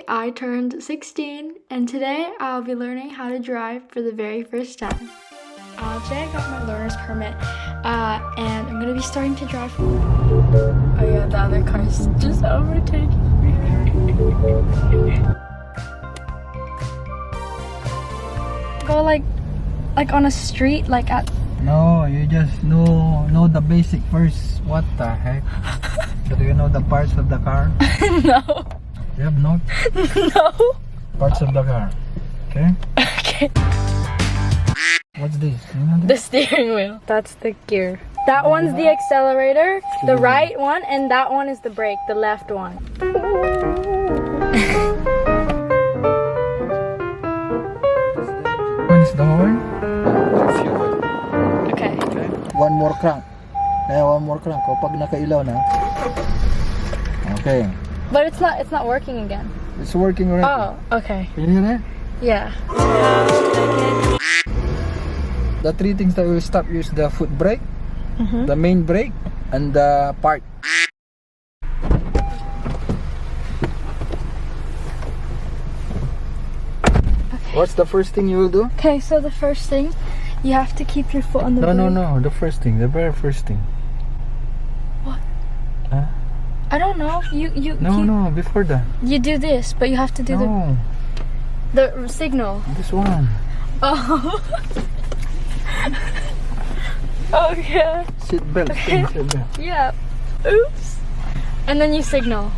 Recently, I turned 16, and today I'll be learning how to drive for the very first time. Today I got my learner's permit, and I'm gonna be starting to drive. Oh yeah, the other car's just overtaking me. Go like on a street, like at. No, you just know the basic first. What the heck? Do you know the parts of the car? No. You have no No. parts of the car. Okay. Okay. What's this? You know The this? steering wheel. That's the gear. That one's the accelerator, the right one, and that one is the brake, the left one. One is the horn. Okay. One more crank. One more crank. Kapag nakailaw na. Okay. But it's not working again. It's working already. Oh, okay. Can you hear it? Yeah. The three things that will stop you is the foot brake, the main brake, and the park. Okay. What's the first thing you will do? Okay, so the first thing, you have to keep your foot on the brake. No. The first thing, the very first thing. What? Huh? I don't know. No, before that. You do this, but you have to do No, the signal. this one. Oh. Oh yeah. Seat belt. Okay. Seat belt. Yeah. Oops. And then you signal.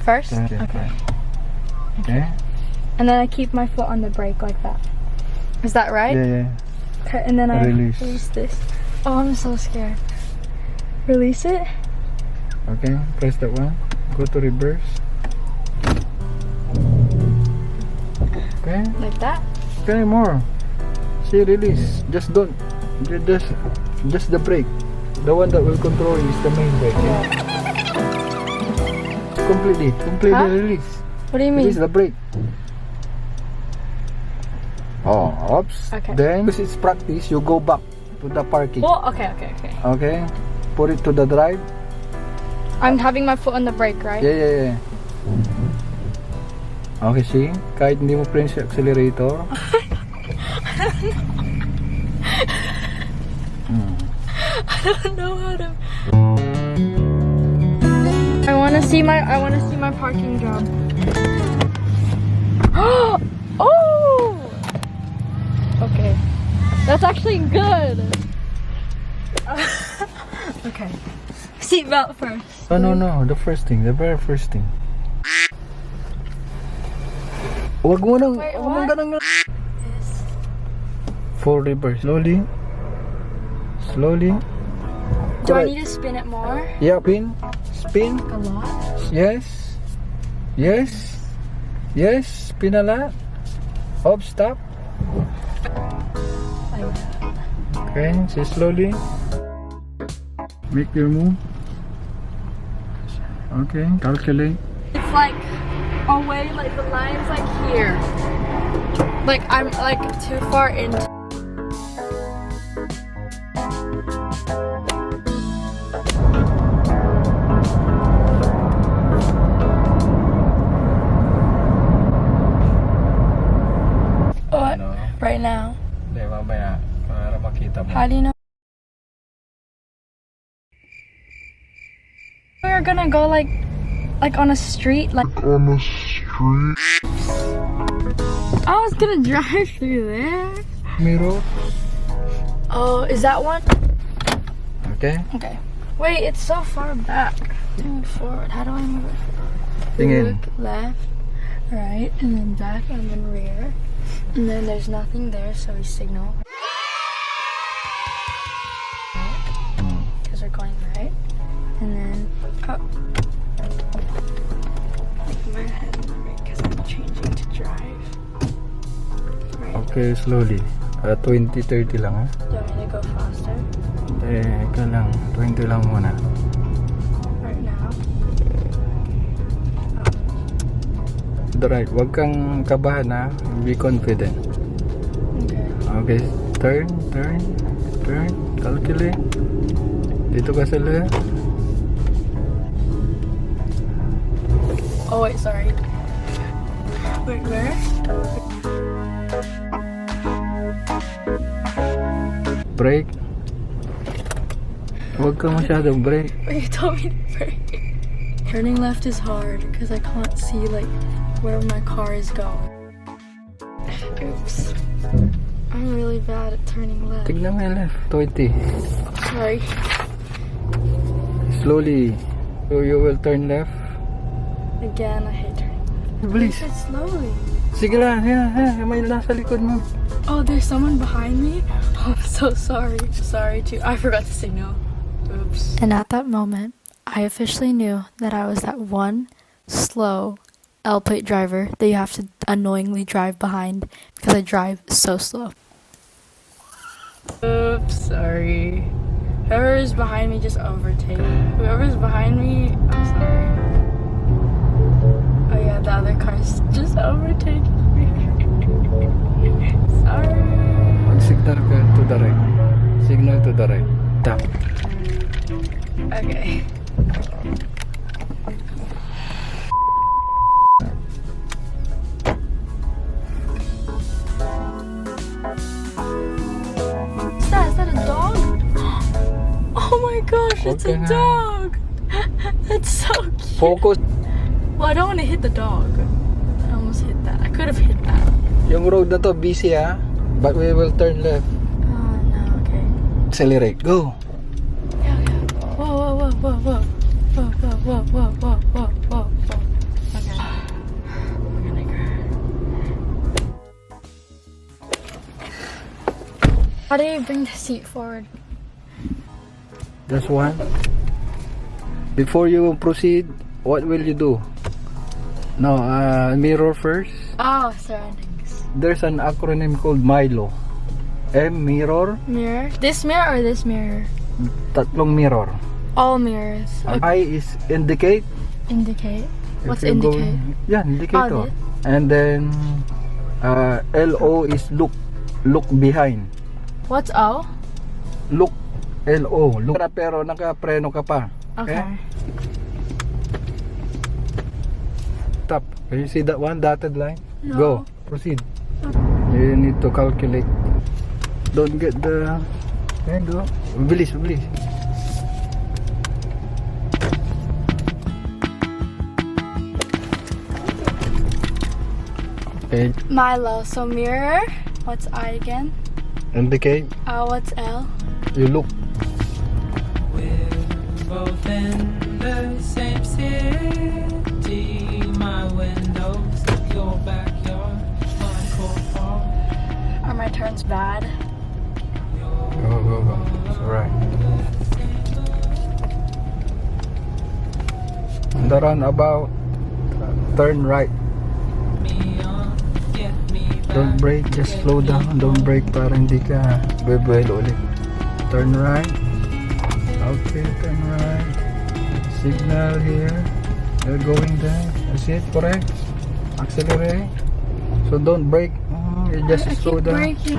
First? Okay. Okay. And then I keep my foot on the brake like that. Is that right? Yeah. Okay, and then I Release. release this. Oh, I'm so scared. Release it. Okay. Press that one. Go to reverse. Okay. Like that. Okay, more. See, release. Just don't. Just the brake. The one that will control is the main brake. Yeah? Completely Huh? release. What do you mean? Release the brake. Oh, oops. Okay. Then, because it's practice, you go back to the parking. Well, okay. Okay. Put it to the drive. I'm having my foot on the brake, right? Yeah. Okay, see? Kahit hindi mo press yung accelerator. I don't know how to. I want to see my parking job. Oh. Okay. That's actually good. Okay. Seatbelt first. No. The first thing. The very first thing. Wag mo nang. Wait, Wag mo what? ganang. This. Full reverse. Slowly. Do I need to spin it more? Yeah, spin. A lot? Yes. Spin a lot. Hop, stop. Like that. Okay, so slowly. Make your move. Okay, calculate. It's like away, like the line's like here. Like I'm like too far into. What? No. Right now? Hindi, mamaya. Para makita mo. How do you know? We're gonna go like on a street, like On the street. I was gonna drive through there. Mirror. Oh, is that one? Okay. Okay. Wait, it's so far back. Move forward. How do I move it forward? Tingin. Look left, right, and then back, and then rear. And then there's nothing there, so we signal. Because we're going right. And then up. My head on the brake because I'm changing to drive. Right. Okay, slowly. 20-30 lang ha. Do you want me to go faster? Ika lang. 20 lang muna. Right now? The right. Huwag kang kabahan ha. Be confident. Okay. Okay. Turn. Calculate. Dito ka sa left. Oh wait, sorry. Wait, where? Brake. Huwag ka masyadong brake. You told me to brake. Turning left is hard because I can't see like where my car is going. Oops. I'm really bad at turning left. Tignan mo yung left. 20. Sorry. Slowly. So you will turn left. Again, I hate turning. Bilis. I said slowly. Sige lang. Yan. May nasa likod mo. Oh, there's someone behind me? Oh, I'm so sorry. Sorry too. I forgot to signal. Oops. And at that moment, I officially knew that I was that one slow L-plate driver that you have to annoyingly drive behind because I drive so slow. Oops, sorry. Whoever's behind me just overtake. Whoever's behind me, I'm sorry. Oh yeah, the other car's just overtaking me. Sorry. Signal ka to the right. Signal to the right. Tap. Okay. Is that a dog? Oh my gosh, it's a dog! That's so cute. Focus. Well, I don't want to hit the dog. I almost hit that. I could have hit that. Yung road na to, busy but we will turn left. Oh no, okay. Accelerate. Go. Yeah. Whoa. Whoa. Okay. We're gonna go. How do you bring the seat forward? That's one. Before you proceed, what will you do? No, mirror first. Oh, surroundings. There's an acronym called MILO. M, mirror. Mirror? This mirror or this mirror? Tatlong mirror. All mirrors. Okay. I is indicate. Indicate. What's If you're indicate? Yeah, indicator. this. And then LO is look. Look behind. What's O? Look. LO. Look. Pero nakapreno ka pa. Okay. Stop. Can you see that one dotted line? No. Go. Proceed. You need to calculate. Don't get the... Okay, go. Bilis. Okay. Milo. So mirror. What's I again? Indicate. What's L? You look. We're both in the same city. My windows, your backyard, my cold hall. Are my turns bad? Go. It's alright. On the roundabout, turn right. Don't brake, just slow down. Don't brake para hindi ka bebuelo ulit. Turn right. Okay, turn right. Signal here. You're going there. That's it, correct. Accelerate. So don't brake. You just slow down. Braking.